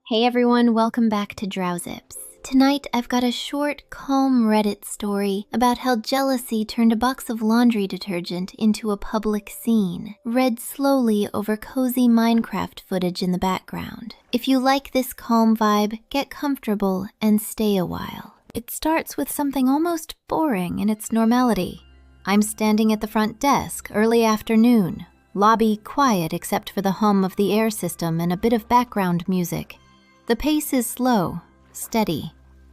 Hey everyone, welcome back to Drowsips. Tonight I've got a short, calm Reddit story about how jealousy turned a box of laundry detergent into a public scene, read slowly over cozy Minecraft footage in the background. If you like this calm vibe, get comfortable and stay a while. It starts with something almost boring in its normality. I'm standing at the front desk, early afternoon. Lobby quiet except for the hum of the air system and a bit of background music. The pace is slow, steady.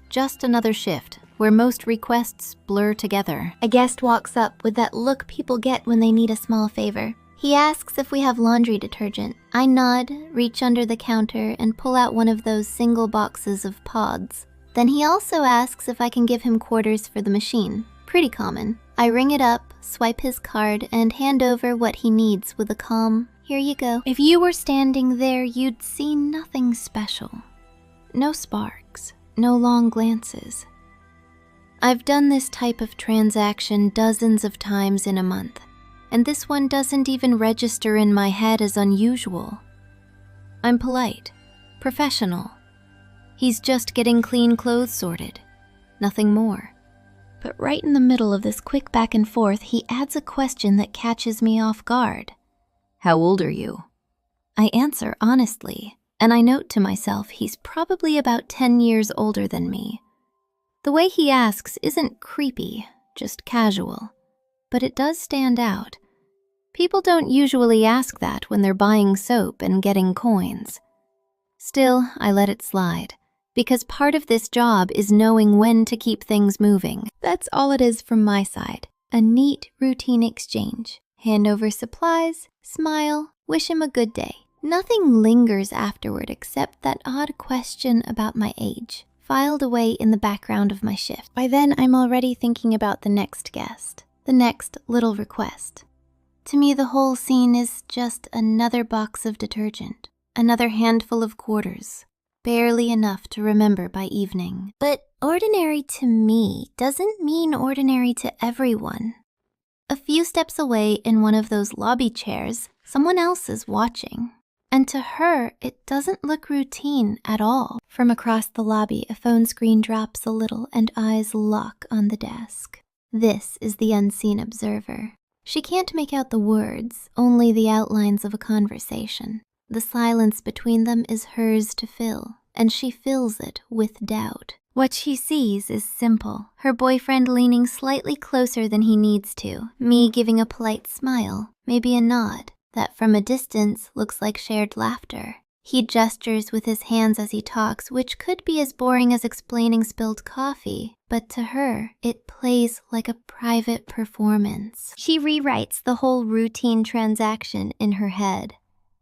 Just another shift, where most requests blur together. A guest walks up with that look people get when they need a small favor. He asks if we have laundry detergent. I nod, reach under the counter, and pull out one of those single boxes of pods. Then he also asks if I can give him quarters for the machine. Pretty common. I ring it up, swipe his card, and hand over what he needs with a calm, "Here you go." If you were standing there, you'd see nothing special. No sparks, no long glances. I've done this type of transaction dozens of times in a month, and this one doesn't even register in my head as unusual. I'm polite, professional. He's just getting clean clothes sorted, nothing more. But right in the middle of this quick back and forth, he adds a question that catches me off guard. "How old are you?" I answer honestly, and I note to myself he's probably about 10 years older than me. The way he asks isn't creepy, just casual, but it does stand out. People don't usually ask that when they're buying soap and getting coins. Still, I let it slide, because part of this job is knowing when to keep things moving. That's all it is from my side, a neat routine exchange. Hand over supplies, smile, wish him a good day. Nothing lingers afterward except that odd question about my age, filed away in the background of my shift. By then, I'm already thinking about the next guest, the next little request. To me, the whole scene is just another box of detergent, another handful of quarters, barely enough to remember by evening. But ordinary to me doesn't mean ordinary to everyone. A few steps away in one of those lobby chairs, someone else is watching. And to her, it doesn't look routine at all. From across the lobby, a phone screen drops a little and eyes lock on the desk. This is the unseen observer. She can't make out the words, only the outlines of a conversation. The silence between them is hers to fill, and she fills it with doubt. What she sees is simple. Her boyfriend leaning slightly closer than he needs to, me giving a polite smile, maybe a nod, that from a distance looks like shared laughter. He gestures with his hands as he talks, which could be as boring as explaining spilled coffee, but to her, it plays like a private performance. She rewrites the whole routine transaction in her head.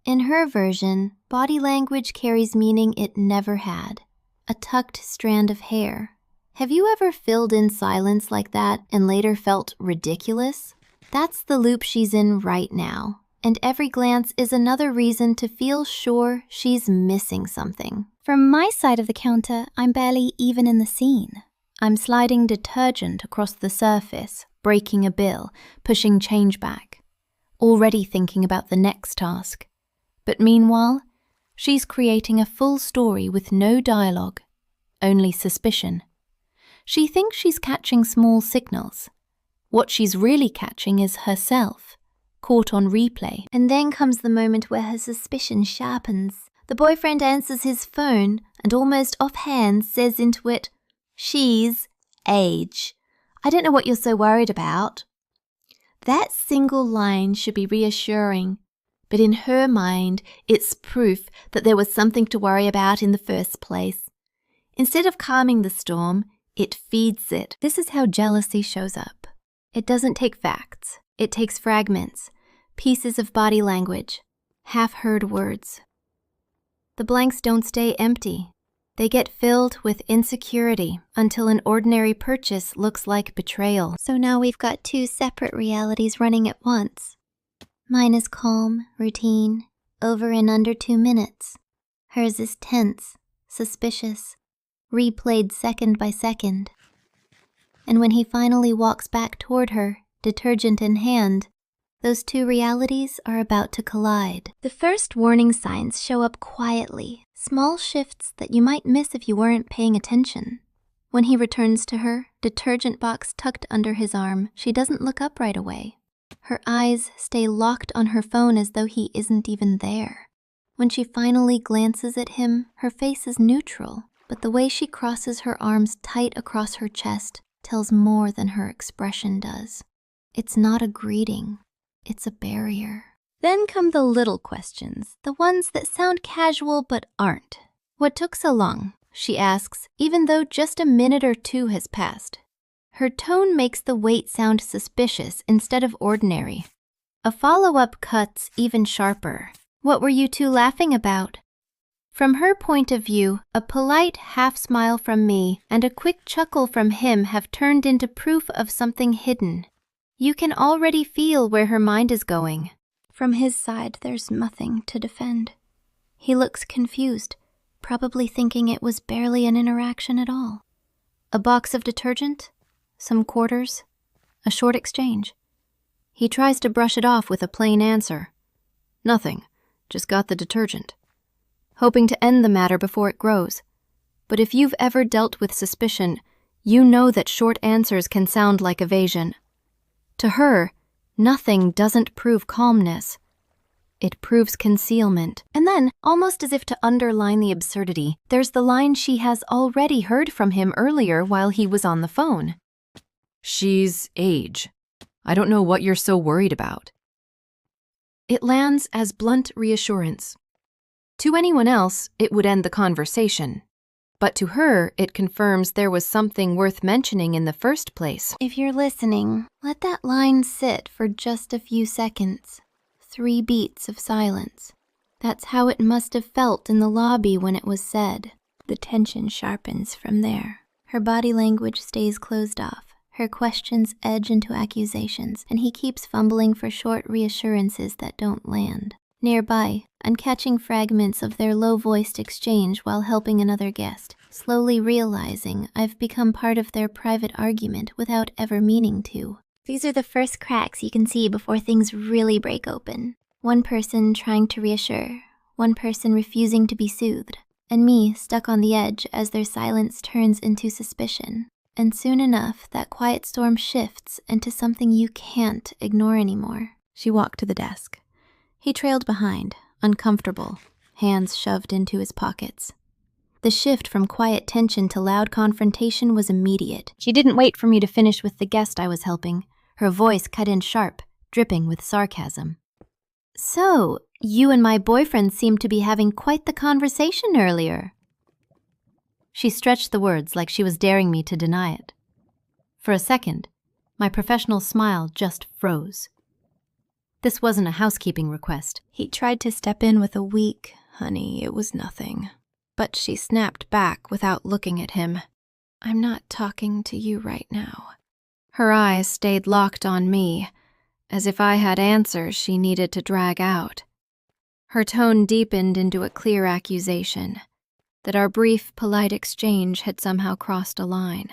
In her version, body language carries meaning it never had. A tucked strand of hair. Have you ever filled in silence like that and later felt ridiculous? That's the loop she's in right now, and every glance is another reason to feel sure she's missing something. From my side of the counter, I'm barely even in the scene. I'm sliding detergent across the surface, breaking a bill, pushing change back. Already thinking about the next task. But meanwhile, she's creating a full story with no dialogue, only suspicion. She thinks she's catching small signals. What she's really catching is herself, caught on replay. And then comes the moment where her suspicion sharpens. The boyfriend answers his phone and almost offhand says into it, "She's age. I don't know what you're so worried about." That single line should be reassuring. But in her mind, it's proof that there was something to worry about in the first place. Instead of calming the storm, it feeds it. This is how jealousy shows up. It doesn't take facts. It takes fragments, pieces of body language, half-heard words. The blanks don't stay empty. They get filled with insecurity until an ordinary purchase looks like betrayal. So now we've got two separate realities running at once. Mine is calm, routine, over in under 2 minutes. Hers is tense, suspicious, replayed second by second. And when he finally walks back toward her, detergent in hand, Those two realities are about to collide. The first warning signs show up quietly, Small shifts that you might miss if you weren't paying attention. When he returns to her, detergent box tucked under his arm, she doesn't look up right away. Her eyes stay locked on her phone as though he isn't even there. When she finally glances at him, her face is neutral, but the way she crosses her arms tight across her chest tells more than her expression does. It's not a greeting, it's a barrier. Then come the little questions, the ones that sound casual but aren't. What took so long? She asks, even though just a minute or two has passed. Her tone makes the wait sound suspicious instead of ordinary. A follow-up cuts even sharper. What were you two laughing about? From her point of view, a polite half-smile from me and a quick chuckle from him have turned into proof of something hidden. You can already feel where her mind is going. From his side, there's nothing to defend. He looks confused, probably thinking it was barely an interaction at all. A box of detergent, some quarters, a short exchange. He tries to brush it off with a plain answer. Nothing, just got the detergent. Hoping to end the matter before it grows. But if you've ever dealt with suspicion, you know that short answers can sound like evasion. To her, nothing doesn't prove calmness. It proves concealment. And then, almost as if to underline the absurdity, there's the line she has already heard from him earlier while he was on the phone. She's age. I don't know what you're so worried about. It lands as blunt reassurance. To anyone else, it would end the conversation. But to her, it confirms there was something worth mentioning in the first place. If you're listening, let that line sit for just a few seconds. 3 beats of silence. That's how it must have felt in the lobby when it was said. The tension sharpens from there. Her body language stays closed off. Her questions edge into accusations, and he keeps fumbling for short reassurances that don't land. Nearby, I'm catching fragments of their low-voiced exchange while helping another guest, slowly realizing I've become part of their private argument without ever meaning to. These are the first cracks you can see before things really break open. One person trying to reassure, one person refusing to be soothed, and me stuck on the edge as their silence turns into suspicion. And soon enough, that quiet storm shifts into something you can't ignore anymore. She walked to the desk. He trailed behind, uncomfortable, hands shoved into his pockets. The shift from quiet tension to loud confrontation was immediate. She didn't wait for me to finish with the guest I was helping. Her voice cut in sharp, dripping with sarcasm. So, you and my boyfriend seemed to be having quite the conversation earlier. She stretched the words like she was daring me to deny it. For a second, my professional smile just froze. This wasn't a housekeeping request. He tried to step in with a weak, "Honey, it was nothing." But she snapped back without looking at him. "I'm not talking to you right now." Her eyes stayed locked on me, as if I had answers she needed to drag out. Her tone deepened into a clear accusation that our brief, polite exchange had somehow crossed a line.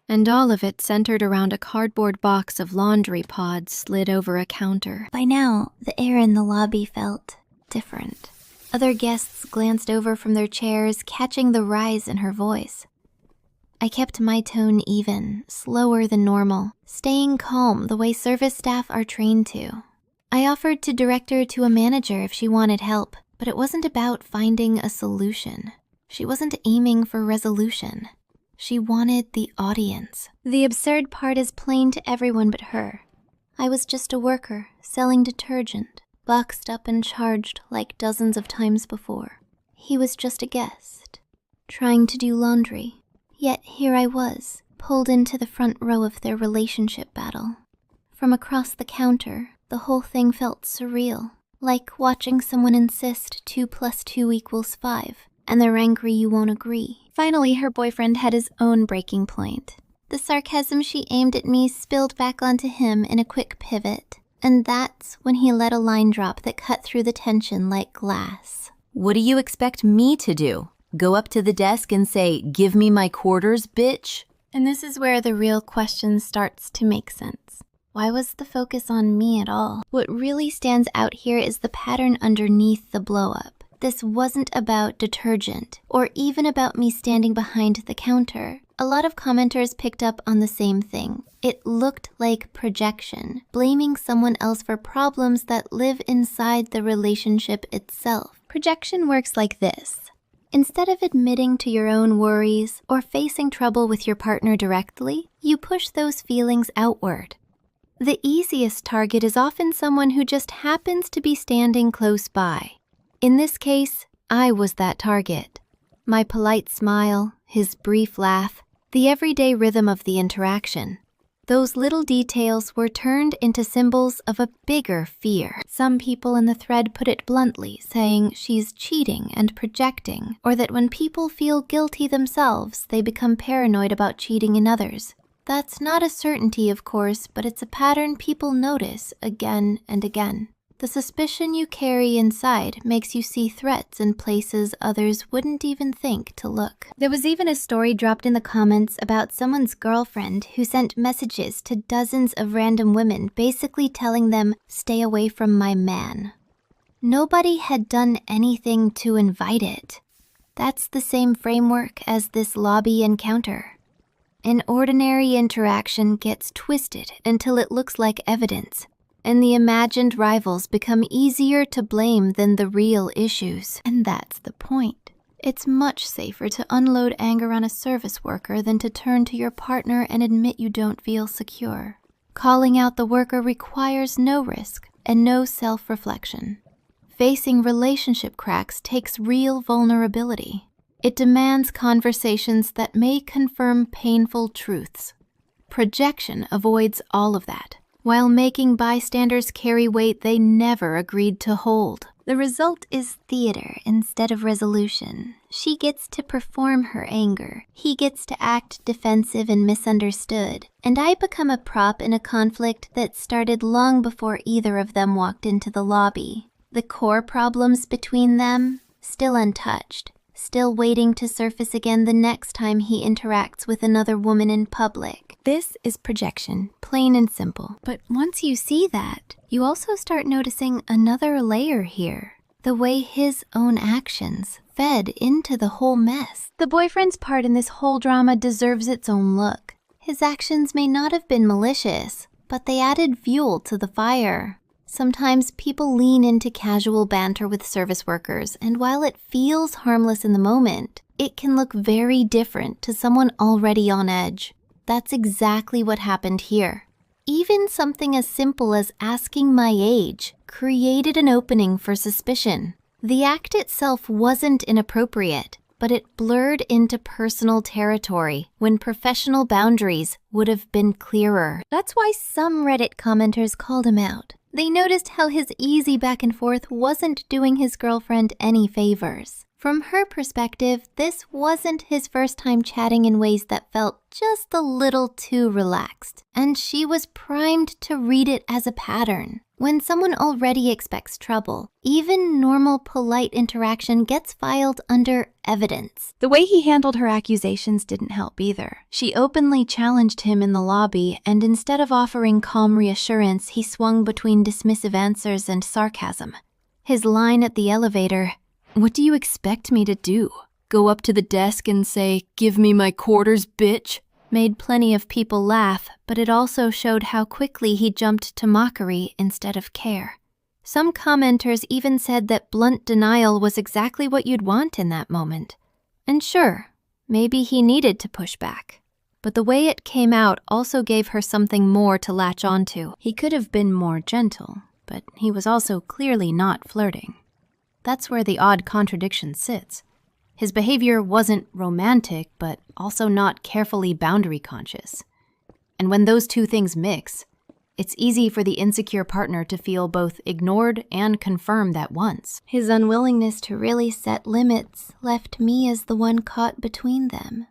And all of it centered around a cardboard box of laundry pods slid over a counter. By now, the air in the lobby felt different. Other guests glanced over from their chairs, catching the rise in her voice. I kept my tone even, slower than normal, staying calm the way service staff are trained to. I offered to direct her to a manager if she wanted help, but it wasn't about finding a solution. She wasn't aiming for resolution. She wanted the audience. The absurd part is plain to everyone but her. I was just a worker, selling detergent, boxed up and charged like dozens of times before. He was just a guest, trying to do laundry. Yet here I was, pulled into the front row of their relationship battle. From across the counter, the whole thing felt surreal, like watching someone insist 2 + 2 = 5, and they're angry you won't agree. Finally, her boyfriend had his own breaking point. The sarcasm she aimed at me spilled back onto him in a quick pivot, and that's when he let a line drop that cut through the tension like glass. "What do you expect me to do? Go up to the desk and say, 'Give me my quarters, bitch'?" And this is where the real question starts to make sense. Why was the focus on me at all? What really stands out here is the pattern underneath the blow-up. this wasn't about detergent, or even about me standing behind the counter. A lot of commenters picked up on the same thing. It looked like projection, blaming someone else for problems that live inside the relationship itself. Projection works like this. Instead of admitting to your own worries or facing trouble with your partner directly, you push those feelings outward. The easiest target is often someone who just happens to be standing close by. In this case, I was that target. My polite smile, his brief laugh, the everyday rhythm of the interaction. Those little details were turned into symbols of a bigger fear. Some people in the thread put it bluntly, saying she's cheating and projecting, or that when people feel guilty themselves, they become paranoid about cheating in others. That's not a certainty, of course, but it's a pattern people notice again and again. The suspicion you carry inside makes you see threats in places others wouldn't even think to look. There was even a story dropped in the comments about someone's girlfriend who sent messages to dozens of random women basically telling them, "Stay away from my man." Nobody had done anything to invite it. That's the same framework as this lobby encounter. An ordinary interaction gets twisted until it looks like evidence, and the imagined rivals become easier to blame than the real issues. And that's the point. It's much safer to unload anger on a service worker than to turn to your partner and admit you don't feel secure. Calling out the worker requires no risk and no self-reflection. Facing relationship cracks takes real vulnerability. It demands conversations that may confirm painful truths. Projection avoids all of that, while making bystanders carry weight they never agreed to hold. The result is theater instead of resolution. She gets to perform her anger. He gets to act defensive and misunderstood. And I become a prop in a conflict that started long before either of them walked into the lobby. The core problems between them, still untouched. Still waiting to surface again the next time he interacts with another woman in public. This is projection, plain and simple. But once you see that, you also start noticing another layer here. The way his own actions fed into the whole mess. The boyfriend's part in this whole drama deserves its own look. His actions may not have been malicious, but they added fuel to the fire. Sometimes people lean into casual banter with service workers, and while it feels harmless in the moment, it can look very different to someone already on edge. That's exactly what happened here. Even something as simple as asking my age created an opening for suspicion. The act itself wasn't inappropriate, but it blurred into personal territory when professional boundaries would have been clearer. That's why some Reddit commenters called him out. They noticed how his easy back and forth wasn't doing his girlfriend any favors. From her perspective, this wasn't his first time chatting in ways that felt just a little too relaxed, and she was primed to read it as a pattern. When someone already expects trouble, even normal polite interaction gets filed under evidence. The way he handled her accusations didn't help either. She openly challenged him in the lobby, and instead of offering calm reassurance, he swung between dismissive answers and sarcasm. His line at the elevator, "What do you expect me to do? Go up to the desk and say, 'Give me my quarters, bitch'?" made plenty of people laugh, but it also showed how quickly he jumped to mockery instead of care. Some commenters even said that blunt denial was exactly what you'd want in that moment. And sure, maybe he needed to push back. But the way it came out also gave her something more to latch onto. He could have been more gentle, but he was also clearly not flirting. That's where the odd contradiction sits. His behavior wasn't romantic, but also not carefully boundary conscious. And when those two things mix, it's easy for the insecure partner to feel both ignored and confirmed at once. His unwillingness to really set limits left me as the one caught between them.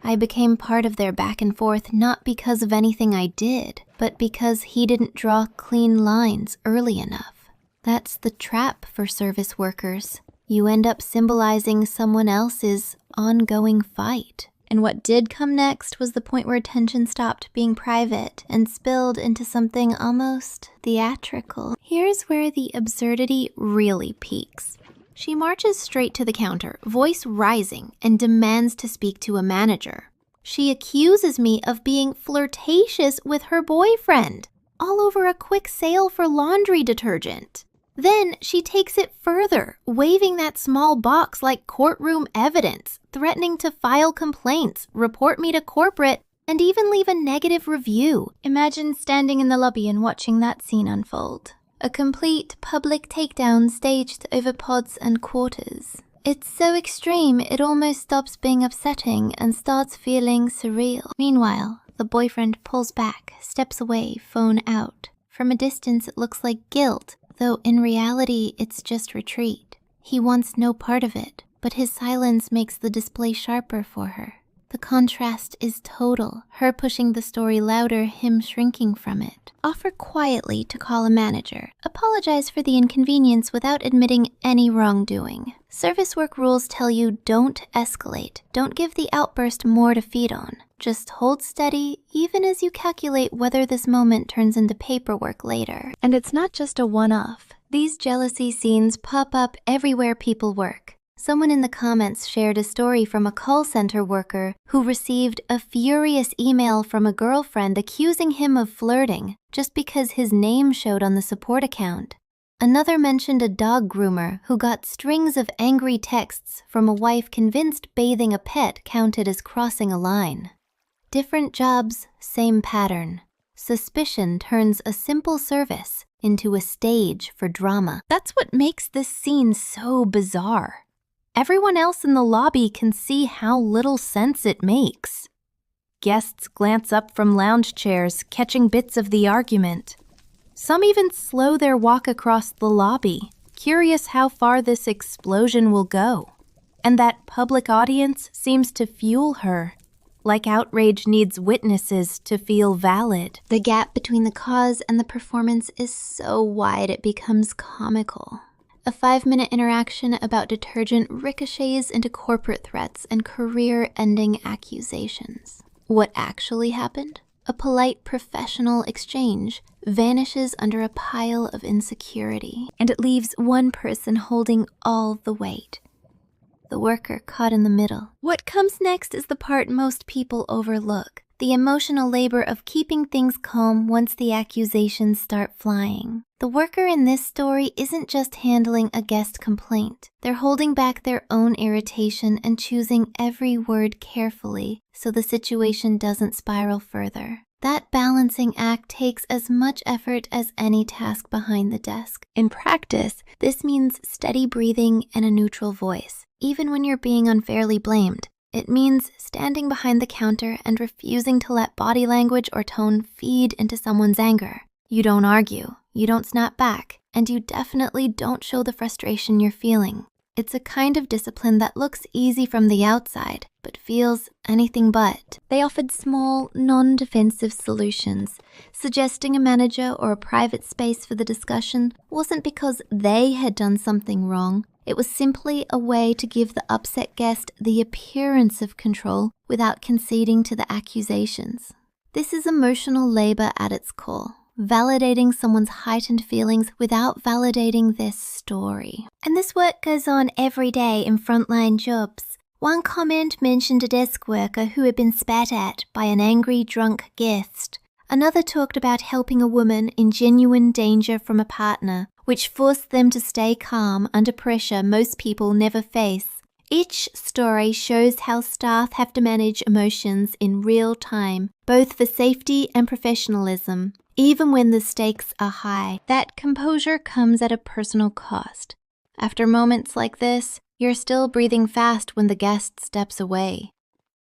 I became part of their back and forth not because of anything I did, but because he didn't draw clean lines early enough. That's the trap for service workers. You end up symbolizing someone else's ongoing fight. And what did come next was the point where tension stopped being private and spilled into something almost theatrical. Here's where the absurdity really peaks. She marches straight to the counter, voice rising, and demands to speak to a manager. She accuses me of being flirtatious with her boyfriend, all over a quick sale for laundry detergent. Then she takes it further, waving that small box like courtroom evidence, threatening to file complaints, report me to corporate, and even leave a negative review. Imagine standing in the lobby and watching that scene unfold. A complete public takedown staged over pods and quarters. It's so extreme, it almost stops being upsetting and starts feeling surreal. Meanwhile, the boyfriend pulls back, steps away, phone out. From a distance, it looks like guilt, though in reality, it's just retreat. He wants no part of it, but his silence makes the display sharper for her. The contrast is total, her pushing the story louder, him shrinking from it. Offer quietly to call a manager. Apologize for the inconvenience without admitting any wrongdoing. Service work rules tell you don't escalate. Don't give the outburst more to feed on. Just hold steady, even as you calculate whether this moment turns into paperwork later. And it's not just a one-off. These jealousy scenes pop up everywhere people work. Someone in the comments shared a story from a call center worker who received a furious email from a girlfriend accusing him of flirting just because his name showed on the support account. Another mentioned a dog groomer who got strings of angry texts from a wife convinced bathing a pet counted as crossing a line. Different jobs, same pattern. Suspicion turns a simple service into a stage for drama. That's what makes this scene so bizarre. Everyone else in the lobby can see how little sense it makes. Guests glance up from lounge chairs, catching bits of the argument. Some even slow their walk across the lobby, curious how far this explosion will go. And that public audience seems to fuel her, like outrage needs witnesses to feel valid. The gap between the cause and the performance is so wide it becomes comical. A 5-minute interaction about detergent ricochets into corporate threats and career-ending accusations. What actually happened? A polite professional exchange vanishes under a pile of insecurity, and it leaves one person holding all the weight. The worker caught in the middle. What comes next is the part most people overlook. The emotional labor of keeping things calm once the accusations start flying. The worker in this story isn't just handling a guest complaint. They're holding back their own irritation and choosing every word carefully so the situation doesn't spiral further. That balancing act takes as much effort as any task behind the desk. In practice, this means steady breathing and a neutral voice, even when you're being unfairly blamed. It means standing behind the counter and refusing to let body language or tone feed into someone's anger. You don't argue, you don't snap back, and you definitely don't show the frustration you're feeling. It's a kind of discipline that looks easy from the outside, but feels anything but. They offered small, non-defensive solutions, suggesting a manager or a private space for the discussion wasn't because they had done something wrong. It was simply a way to give the upset guest the appearance of control without conceding to the accusations. This is emotional labor at its core, validating someone's heightened feelings without validating their story. And this work goes on every day in frontline jobs. One comment mentioned a desk worker who had been spat at by an angry, drunk guest. Another talked about helping a woman in genuine danger from a partner, which forced them to stay calm under pressure most people never face. Each story shows how staff have to manage emotions in real time, both for safety and professionalism, even when the stakes are high. That composure comes at a personal cost. After moments like this, you're still breathing fast when the guest steps away.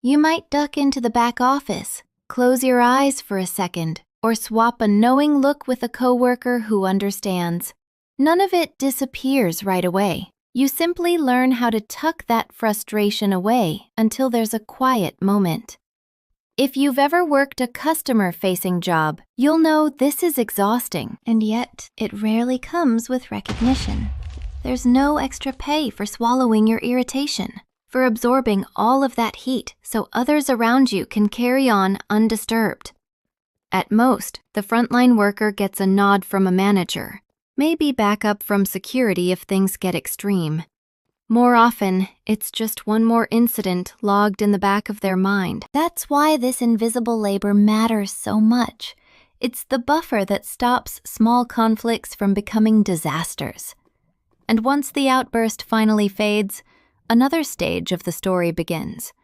You might duck into the back office, close your eyes for a second, or swap a knowing look with a coworker who understands. None of it disappears right away. You simply learn how to tuck that frustration away until there's a quiet moment. If you've ever worked a customer-facing job, you'll know this is exhausting, and yet it rarely comes with recognition. There's no extra pay for swallowing your irritation, for absorbing all of that heat so others around you can carry on undisturbed. At most, the frontline worker gets a nod from a manager, maybe backup from security if things get extreme. More often, it's just one more incident logged in the back of their mind. That's why this invisible labor matters so much. It's the buffer that stops small conflicts from becoming disasters. And once the outburst finally fades, another stage of the story begins.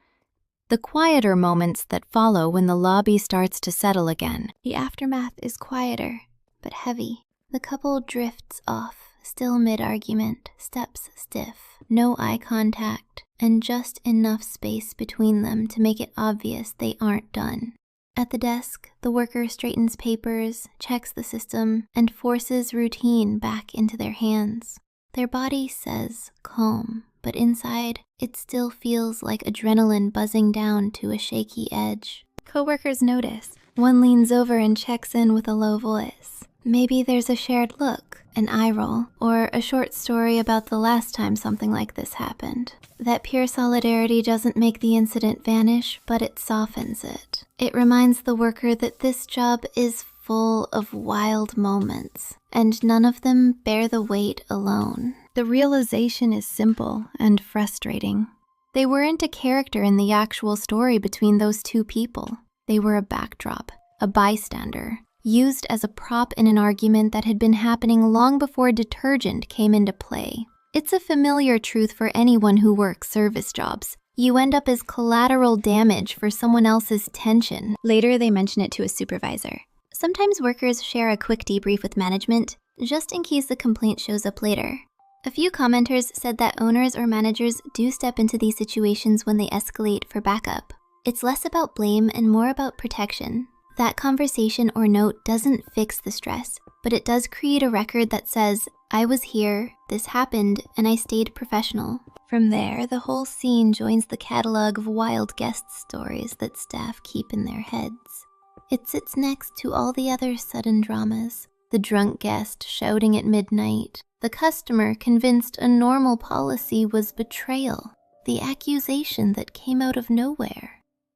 The quieter moments that follow when the lobby starts to settle again. The aftermath is quieter, but heavy. The couple drifts off, still mid-argument, steps stiff, no eye contact, and just enough space between them to make it obvious they aren't done. At the desk, the worker straightens papers, checks the system, and forces routine back into their hands. Their body says calm, but inside, it still feels like adrenaline buzzing down to a shaky edge. Coworkers notice. One leans over and checks in with a low voice. Maybe there's a shared look, an eye roll, or a short story about the last time something like this happened. That pure solidarity doesn't make the incident vanish, but it softens it. It reminds the worker that this job is full of wild moments, and none of them bear the weight alone. The realization is simple and frustrating. They weren't a character in the actual story between those two people. They were a backdrop, a bystander, used as a prop in an argument that had been happening long before detergent came into play. It's a familiar truth for anyone who works service jobs. You end up as collateral damage for someone else's tension. Later, they mention it to a supervisor. Sometimes workers share a quick debrief with management, just in case the complaint shows up later. A few commenters said that owners or managers do step into these situations when they escalate for backup. It's less about blame and more about protection. That conversation or note doesn't fix the stress, but it does create a record that says, I was here, this happened, and I stayed professional. From there, the whole scene joins the catalog of wild guest stories that staff keep in their heads. It sits next to all the other sudden dramas. The drunk guest shouting at midnight. The customer convinced a normal policy was betrayal. The accusation that came out of nowhere.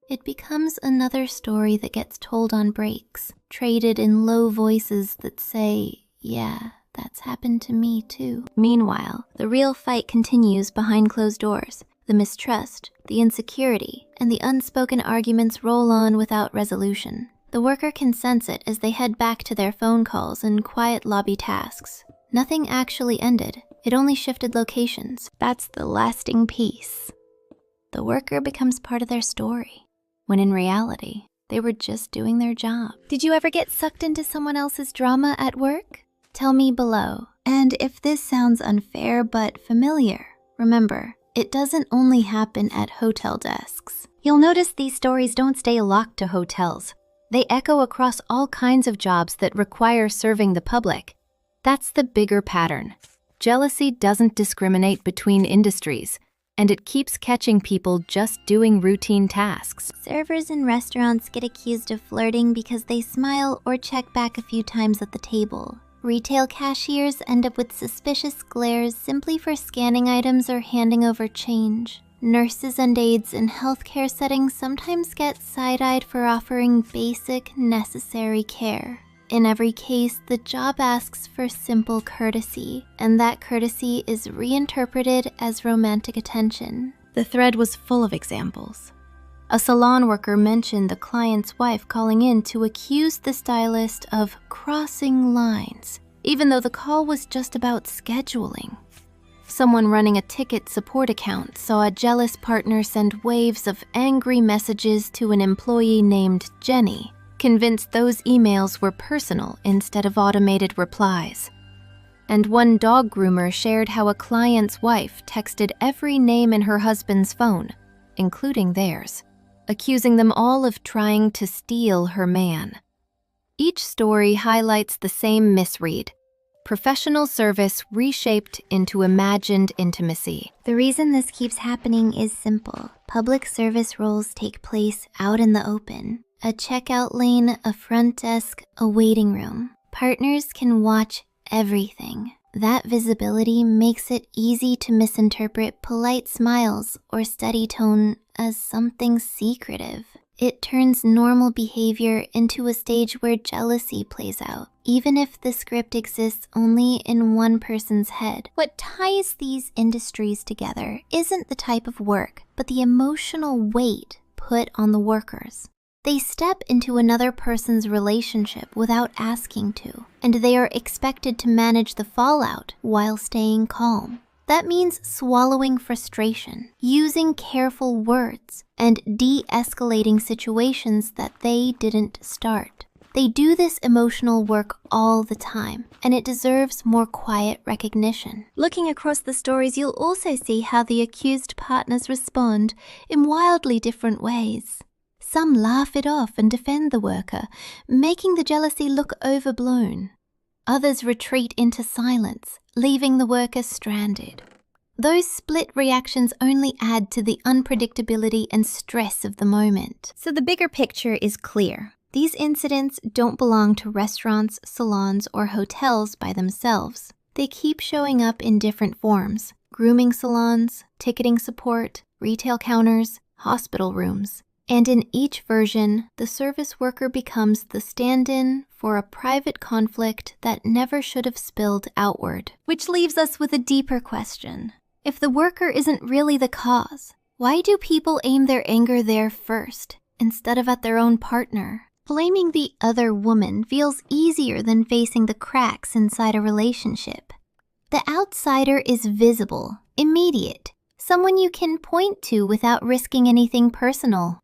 It becomes another story that gets told on breaks, traded in low voices that say, yeah, that's happened to me too. Meanwhile, the real fight continues behind closed doors. The mistrust, the insecurity, and the unspoken arguments roll on without resolution. The worker can sense it as they head back to their phone calls and quiet lobby tasks. Nothing actually ended. It only shifted locations. That's the lasting piece. The worker becomes part of their story, when in reality, they were just doing their job. Did you ever get sucked into someone else's drama at work? Tell me below. And if this sounds unfair but familiar, remember, it doesn't only happen at hotel desks. You'll notice these stories don't stay locked to hotels. They echo across all kinds of jobs that require serving the public. That's the bigger pattern. Jealousy doesn't discriminate between industries, and it keeps catching people just doing routine tasks. Servers in restaurants get accused of flirting because they smile or check back a few times at the table. Retail cashiers end up with suspicious glares simply for scanning items or handing over change. Nurses and aides in healthcare settings sometimes get side-eyed for offering basic, necessary care. In every case, the job asks for simple courtesy, and that courtesy is reinterpreted as romantic attention. The thread was full of examples. A salon worker mentioned the client's wife calling in to accuse the stylist of crossing lines, even though the call was just about scheduling. Someone running a ticket support account saw a jealous partner send waves of angry messages to an employee named Jenny, convinced those emails were personal instead of automated replies. And one dog groomer shared how a client's wife texted every name in her husband's phone, including theirs, accusing them all of trying to steal her man. Each story highlights the same misread. Professional service reshaped into imagined intimacy. The reason this keeps happening is simple. Public service roles take place out in the open. A checkout lane, a front desk, a waiting room. Partners can watch everything. That visibility makes it easy to misinterpret polite smiles or steady tone as something secretive. It turns normal behavior into a stage where jealousy plays out, even if the script exists only in one person's head. What ties these industries together isn't the type of work, but the emotional weight put on the workers. They step into another person's relationship without asking to, and they are expected to manage the fallout while staying calm. That means swallowing frustration, using careful words, and de-escalating situations that they didn't start. They do this emotional work all the time, and it deserves more quiet recognition. Looking across the stories, you'll also see how the accused partners respond in wildly different ways. Some laugh it off and defend the worker, making the jealousy look overblown. Others retreat into silence, leaving the worker stranded. Those split reactions only add to the unpredictability and stress of the moment. So the bigger picture is clear. These incidents don't belong to restaurants, salons, or hotels by themselves. They keep showing up in different forms: grooming salons, ticketing support, retail counters, hospital rooms. And in each version, the service worker becomes the stand-in for a private conflict that never should have spilled outward. Which leaves us with a deeper question. If the worker isn't really the cause, why do people aim their anger there first, instead of at their own partner? Blaming the other woman feels easier than facing the cracks inside a relationship. The outsider is visible, immediate, someone you can point to without risking anything personal.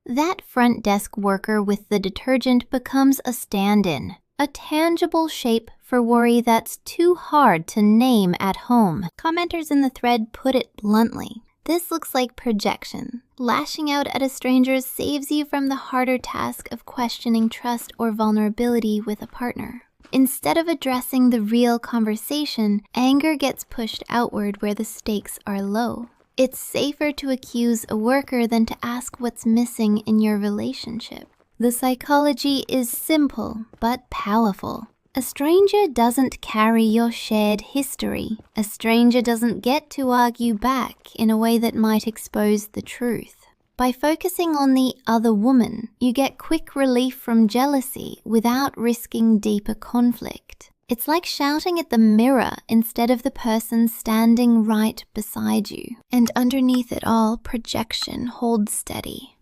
That front desk worker with the detergent becomes a stand-in, a tangible shape for worry that's too hard to name at home. Commenters in the thread put it bluntly. This looks like projection. Lashing out at a stranger saves you from the harder task of questioning trust or vulnerability with a partner. Instead of addressing the real conversation, anger gets pushed outward where the stakes are low. It's safer to accuse a worker than to ask what's missing in your relationship. The psychology is simple but powerful. A stranger doesn't carry your shared history. A stranger doesn't get to argue back in a way that might expose the truth. By focusing on the other woman, you get quick relief from jealousy without risking deeper conflict. It's like shouting at the mirror instead of the person standing right beside you. And underneath it all, projection holds steady.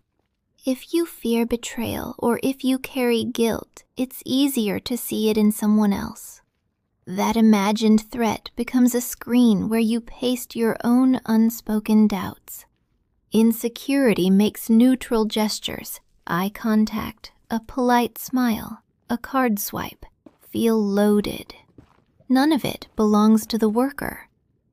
If you fear betrayal or if you carry guilt, it's easier to see it in someone else. That imagined threat becomes a screen where you paste your own unspoken doubts. Insecurity makes neutral gestures, eye contact, a polite smile, a card swipe, feel loaded. None of it belongs to the worker.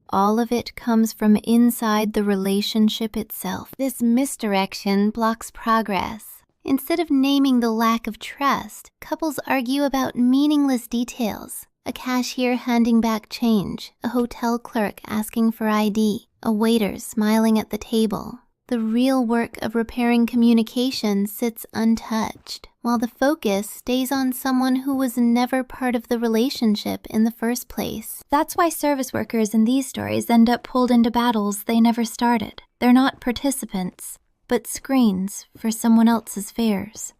All of it comes from inside the relationship itself. This misdirection blocks progress. Instead of naming the lack of trust, couples argue about meaningless details. A cashier handing back change, a hotel clerk asking for ID, a waiter smiling at the table. The real work of repairing communication sits untouched, while the focus stays on someone who was never part of the relationship in the first place. That's why service workers in these stories end up pulled into battles they never started. They're not participants, but screens for someone else's fears.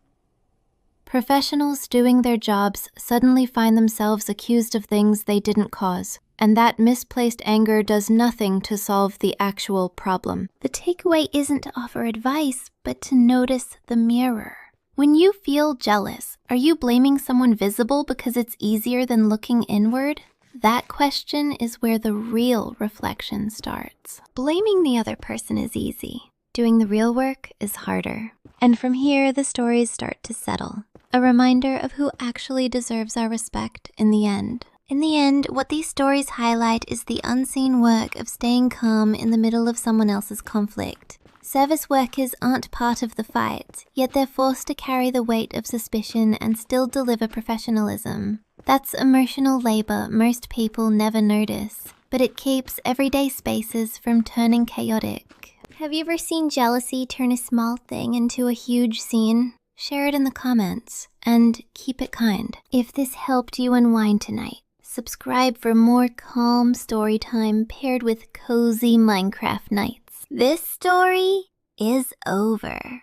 Professionals doing their jobs suddenly find themselves accused of things they didn't cause. And that misplaced anger does nothing to solve the actual problem. The takeaway isn't to offer advice, but to notice the mirror. When you feel jealous, are you blaming someone visible because it's easier than looking inward? That question is where the real reflection starts. Blaming the other person is easy. Doing the real work is harder. And from here, the stories start to settle. A reminder of who actually deserves our respect in the end. In the end, what these stories highlight is the unseen work of staying calm in the middle of someone else's conflict. Service workers aren't part of the fight, yet they're forced to carry the weight of suspicion and still deliver professionalism. That's emotional labor most people never notice, but it keeps everyday spaces from turning chaotic. Have you ever seen jealousy turn a small thing into a huge scene? Share it in the comments, and keep it kind. If this helped you unwind tonight, subscribe for more calm story time paired with cozy Minecraft nights. This story is over.